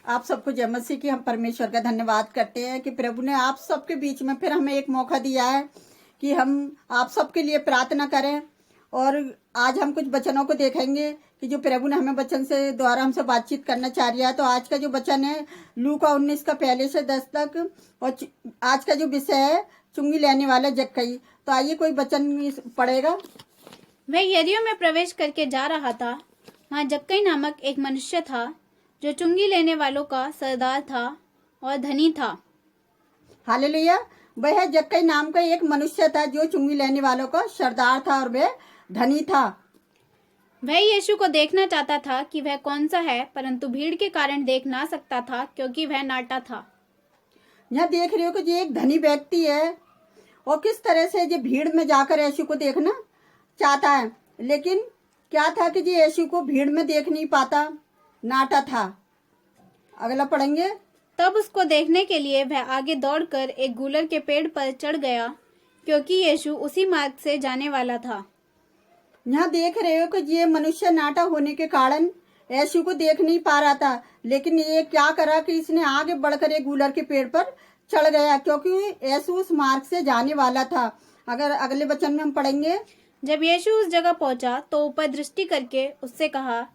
आप सबको जय मसीह की। हम परमेश्वर का धन्यवाद करते हैं कि प्रभु ने आप सबके बीच में फिर हमें एक मौका दिया है कि हम आप सबके लिए प्रार्थना करें। और आज हम कुछ वचनों को देखेंगे कि जो प्रभु ने हमें वचन से द्वारा हमसे बातचीत करना चाह रहा है। तो आज का जो वचन है लूका 19 का 1 से 10 तक, और आज का जो विषय है चुंगी लेने वाला जक्कई। तो आइए कोई वचन पढ़ेगा। वह यरीहो में प्रवेश करके जा रहा था। वहाँ जक्कई नामक एक मनुष्य था जो चुंगी लेने वालों का सरदार था और धनी था। हालेलुया। वह जक्कई नाम का एक मनुष्य था जो चुंगी लेने वालों का सरदार था और वह धनी था। वह यीशु को देखना चाहता था कि वह कौन सा है, परंतु भीड़ के कारण देख ना सकता था क्योंकि वह नाटा था। यहाँ देख रहे हो कि ये एक धनी व्यक्ति है और किस तरह से ये भीड़ में जाकर यीशु को देखना चाहता है, लेकिन क्या था कि ये यीशु को भीड़ में देख नहीं पाता, नाटा था। अगला पढ़ेंगे। तब उसको देखने के लिए वह आगे दौड़कर एक गूलर के पेड़ पर चढ़ गया क्योंकि यीशु उसी मार्ग से जाने वाला था। यहाँ देख रहे हो कि ये मनुष्य नाटा होने के कारण यीशु को देख नहीं पा रहा था, लेकिन ये क्या करा कि इसने आगे बढ़कर एक गूलर के पेड़ पर चढ़ गया क्योंकि यीशु उस मार्ग से जाने वाला था। अगर अगले वचन में हम पढ़ेंगे। जब यीशु उस जगह पहुंचा तो ऊपर दृष्टि करके उससे कहा,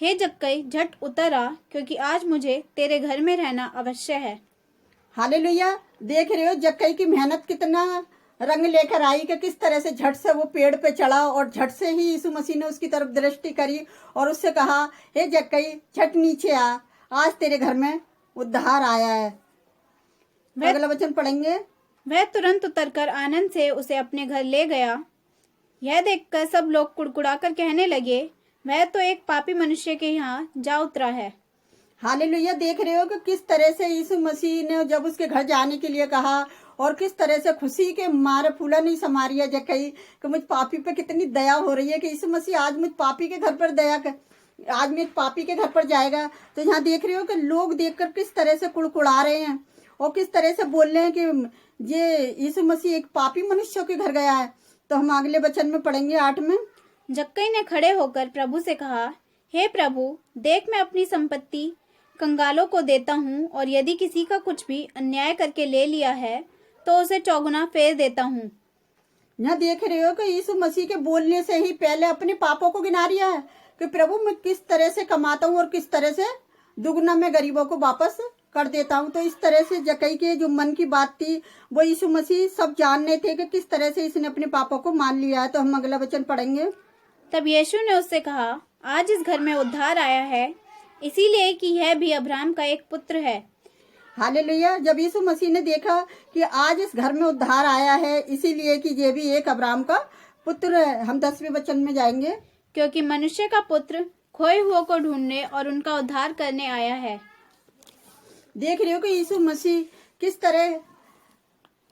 हे जक्कई, झट उतर आ, क्योंकि आज मुझे तेरे घर में रहना अवश्य है। हालेलुया। देख रहे हो जक्कई की मेहनत कितना रंग लेकर आई कि किस तरह से झट से वो पेड़ पे चढ़ा और झट से ही यीशु मसीह ने उसकी तरफ दृष्टि करी और उससे कहा, हे जक्कई, झट नीचे आ, आज तेरे घर में उद्धार आया है। अगला वचन पढ़ेंगे। वह तुरंत उतरकर आनंद से उसे अपने घर ले गया। यह देखकर सब लोग कुड़कुड़ाकर कहने लगे, वह तो एक पापी मनुष्य के यहाँ जा उतरा है। हालेलुया। देख रहे हो कि किस तरह से यीशु मसीह ने जब उसके घर जाने के लिए कहा और किस तरह से खुशी के मारे फूला नहीं समा रही है जक्कई कि मुझ पापी पे कितनी दया हो रही है कि यीशु मसीह आज मुझ पापी के घर पर दया कर, आज मैं पापी के घर पर जाएगा। तो यहाँ देख रहे हो कि लोग देखकर किस तरह से कुड़कुड़ा रहे हैं और किस तरह से बोल रहे हैं कि ये यीशु मसीह एक पापी मनुष्य के घर गया है। तो हम अगले वचन में पढ़ेंगे 8 में। जक्कई ने खड़े होकर प्रभु से कहा, हे प्रभु, देख मैं अपनी संपत्ति कंगालों को देता हूँ और यदि किसी का कुछ भी अन्याय करके ले लिया है तो उसे चौगुना फेर देता हूँ। यहाँ देख रहे हो कि यीशु मसीह के बोलने से ही पहले अपने पापों को गिना रिया है कि प्रभु मैं किस तरह से कमाता हूँ और किस तरह से दुगना में गरीबों को वापस कर देता हूँ। तो इस तरह से जक्कई के जो मन की बात थी वो यीशु मसीह सब जानने थे कि किस तरह से इसने अपने पापों को मान लिया है। तो हम अगला वचन पढ़ेंगे। तब यीशु ने उससे कहा, आज इस घर में उद्धार आया है, इसीलिए कि यह भी अब्राहम का एक पुत्र है। हालेलुया। जब यीशु मसीह ने देखा कि आज इस घर में उद्धार आया है, इसीलिए कि ये भी एक अब्राहम का पुत्र है। हम 10वें वचन में जाएंगे। क्योंकि मनुष्य का पुत्र खोए हुओं को ढूंढने और उनका उद्धार करने आया है। देख रहे हो कि यीशु मसीह किस तरह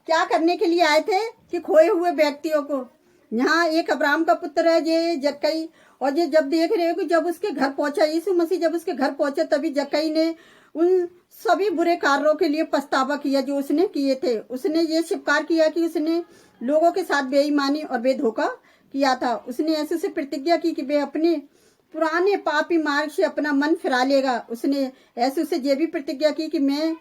क्या करने के लिए आए थे कि खोए हुए व्यक्तियों को। यहाँ एक अब्राहम का पुत्र है ये जक्कई, और ये जब देख रहे हो कि जब उसके घर पहुंचा यीशु मसीह, जब उसके घर पहुंचे तभी जक्कई ने उन सभी बुरे कार्यों के लिए पछतावा किया जो उसने किए थे। उसने ये स्वीकार किया कि उसने लोगों के साथ बेईमानी और बेधोखा किया था। उसने यीशु से प्रतिज्ञा की कि वे अपने पुराने पापी मार्ग से अपना मन फिरा लेगा। उसने यीशु से ये भी प्रतिज्ञा की कि मैं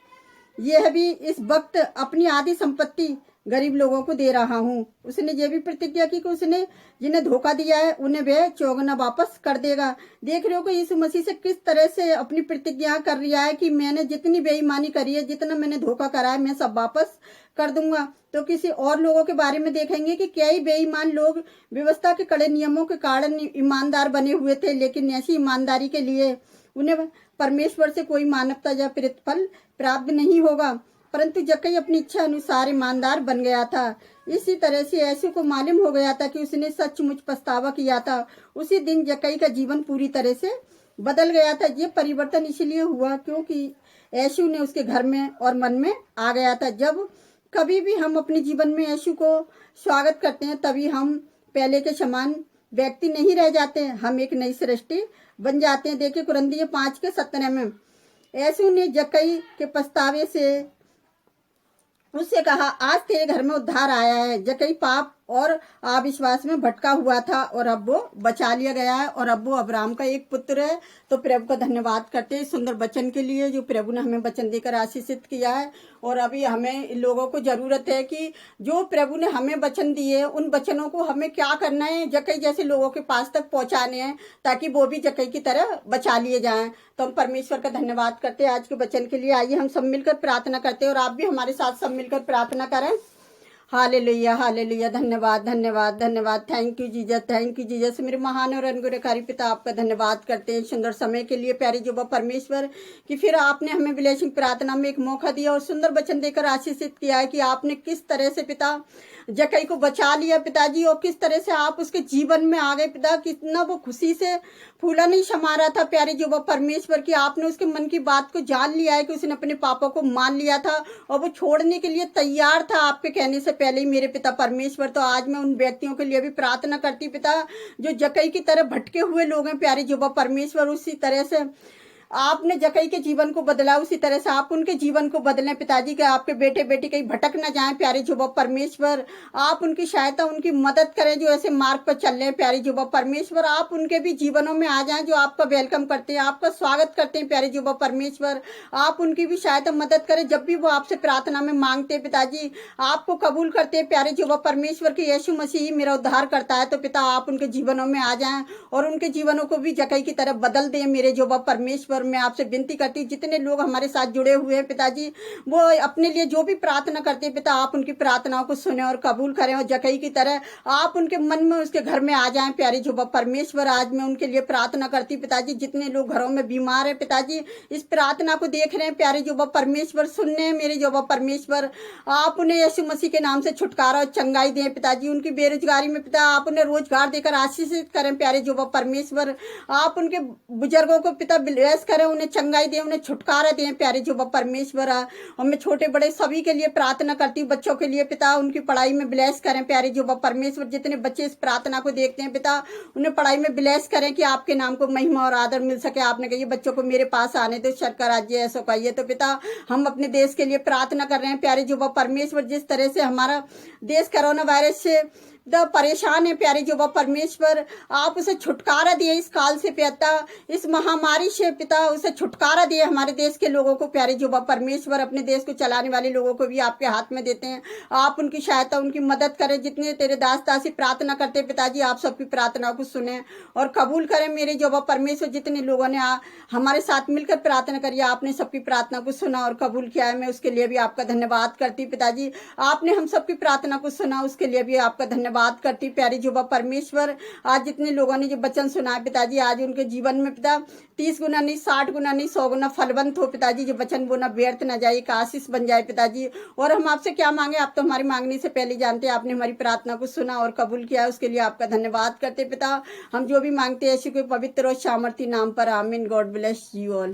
यह भी इस वक्त अपनी आधी संपत्ति गरीब लोगों को दे रहा हूँ। उसने ये भी प्रतिज्ञा की कि उसने जिन्हें धोखा दिया है उन्हें वह चौगुना वापस कर देगा। देख रहे हो कि यीशु मसीह से किस तरह से अपनी प्रतिज्ञा कर रहा है कि मैंने जितनी बेईमानी करी है, जितना मैंने धोखा करा है, मैं सब वापस कर दूंगा। तो किसी और लोगों के बारे में देखेंगे कि कई बेईमान लोग व्यवस्था के कड़े नियमों के कारण ईमानदार बने हुए थे, लेकिन ऐसी ईमानदारी के लिए उन्हें परमेश्वर से कोई मानवता या प्रतिफल प्राप्त नहीं होगा। परंतु जक्कई अपनी इच्छा अनुसार ईमानदार बन गया था। इसी तरह से यीशु को मालूम हो गया था कि उसने सचमुच पछतावा किया था। उसी दिन जक्कई का जीवन पूरी तरह से बदल गया था। ये परिवर्तन इसलिए हुआ क्योंकि यीशु ने उसके घर में और मन में आ गया था। जब कभी भी हम अपने जीवन में यीशु को स्वागत करते हैं तभी हम पहले के समान व्यक्ति नहीं रह जाते, हम एक नई सृष्टि बन जाते हैं। देखिए कुरिन्थियों 5:17 में यीशु ने जक्कई के पछतावे से उससे कहा, आज तेरे घर में उद्धार आया है। जक्कई पाप और अविश्वास में भटका हुआ था और अब वो बचा लिया गया है और अब वो अब्राहम का एक पुत्र है। तो प्रभु का धन्यवाद करते हैं इस सुंदर वचन के लिए जो प्रभु ने हमें वचन देकर आशीषित किया है। और अभी हमें इन लोगों को जरूरत है कि जो प्रभु ने हमें वचन दिए उन वचनों को हमें क्या करना है, जक्कई जैसे लोगों के पास तक पहुंचाने हैं ताकि वो भी जक्कई की तरह बचा लिए जाएं। तो हम परमेश्वर का धन्यवाद करते हैं आज के वचन के लिए। आइए हम सब मिलकर प्रार्थना करते हैं और आप भी हमारे साथ सब मिलकर प्रार्थना करें। हालेलुया हालेलुया, धन्यवाद धन्यवाद धन्यवाद। Thank you Jesus, thank you Jesus. मेरे महान और अनुग्रहकारी पिता आपका धन्यवाद करते हैं सुंदर समय के लिए प्यारे जुबा परमेश्वर कि फिर आपने हमें ब्लेसिंग प्रार्थना में एक मौका दिया और सुंदर वचन देकर आशीषित किया है कि आपने किस तरह से पिता जक्कई को बचा लिया पिताजी और किस तरह से आप उसके जीवन में आ गए पिता। कितना वो खुशी से फूला नहीं समा रहा था प्यारे जुबा परमेश्वर की आपने उसके मन की बात को जान लिया है कि उसने अपने पापा को मान लिया था और वो छोड़ने के लिए तैयार था आपके कहने से पहले ही मेरे पिता परमेश्वर। तो आज मैं उन व्यक्तियों के लिए भी प्रार्थना करती पिता जो जक्कई की तरह भटके हुए लोग हैं प्यारे जुबा परमेश्वर। उसी तरह से आपने जक्कई के जीवन को बदला उसी तरह से आप उनके जीवन को बदलें पिताजी के आपके बेटे बेटी कहीं भटक न जाएं प्यारे जुबा परमेश्वर। आप उनकी सहायता उनकी मदद करें जो ऐसे मार्ग पर चल रहे हैं प्यारे जुबा परमेश्वर। आप उनके भी जीवनों में आ जाएं जो आपका वेलकम करते हैं आपका स्वागत करते हैं प्यारे जुबा परमेश्वर। आप उनकी भी सहायता मदद करें जब भी वो आपसे प्रार्थना में मांगते हैं पिताजी आपको कबूल करते हैं प्यारे जुबा परमेश्वर की यीशु मसीह मेरा उद्धार करता है। तो पिता आप उनके जीवनों में आ जाएं और उनके जीवनों को भी जक्कई की तरफ बदल दें मेरे जुबा परमेश्वर। मैं आपसे विनती करती हूँ जितने लोग हमारे साथ जुड़े हुए हैं पिताजी वो अपने लिए जो भी प्रार्थना करते हैं पिता आप उनकी प्रार्थनाओं को सुने और कबूल करें और जक्कई की तरह आप उनके मन में उसके घर में आ जाएं प्यारे जुबा परमेश्वर। आज मैं उनके लिए प्रार्थना करती पिताजी जितने लोग घरों में बीमार है पिताजी इस प्रार्थना को देख रहे हैं प्यारे जुबा परमेश्वर सुनने हैं मेरे जुबा परमेश्वर। आप उन्हें यीशु मसीह के नाम से छुटकारा और चंगाई दें पिताजी। उनकी बेरोजगारी में पिता आप उन्हें रोजगार देकर आशीषित करें प्यारे जुबा परमेश्वर। आप उनके बुजुर्गों को पिता ब्लेस करें उन्हें चंगाई दें उन्हें छुटकारा दें प्यारे जुबा परमेश्वर। और मैं छोटे बड़े सभी के लिए प्रार्थना करती हूँ बच्चों के लिए पिता उनकी पढ़ाई में ब्लेस करें प्यारे जुबा परमेश्वर। जितने बच्चे इस प्रार्थना को देखते हैं पिता उन्हें पढ़ाई में ब्लेस करें कि आपके नाम को महिमा और आदर मिल सके। आपने कही बच्चों को मेरे पास आने दो सरकार राज्य ऐसा कहिए। तो पिता हम अपने देश के लिए प्रार्थना कर रहे हैं प्यारे जुबा परमेश्वर। जिस तरह से हमारा देश कोरोना वायरस से परेशान है प्यारे जुबा परमेश्वर आप उसे छुटकारा दिए इस काल से पिता इस महामारी से पिता उसे छुटकारा दिए हमारे देश के लोगों को प्यारे जुबा परमेश्वर। अपने देश को चलाने वाले लोगों को भी आपके हाथ में देते हैं आप उनकी सहायता उनकी मदद करें। जितने तेरे दास दासी प्रार्थना करते पिताजी आप सबकी प्रार्थनाओं को सुने और कबूल करें मेरे जुबा परमेश्वर। जितने लोगों ने हमारे साथ मिलकर प्रार्थना करी आपने सबकी प्रार्थना को सुना और कबूल किया है मैं उसके लिए भी आपका धन्यवाद करती पिताजी। आपने हम सबकी प्रार्थना को सुना उसके लिए भी आपका धन्यवाद करती प्यारी जुबा परमेश्वर। आज जितने लोगों ने जो वचन सुना पिताजी आज उनके जीवन में पिता 30 गुना नहीं 60 गुना नहीं 100 गुना फलवंत हो पिताजी। जो वचन वो ना व्यर्थ ना जाए एक आशीष बन जाए पिताजी। और हम आपसे क्या मांगे आप तो हमारी मांगने से पहले जानते हैं। आपने हमारी प्रार्थना को सुना और कबूल किया उसके लिए आपका धन्यवाद करते पिता। हम जो भी मांगते हैं यीशु के पवित्र और सामर्थी नाम पर आमीन। God bless you all.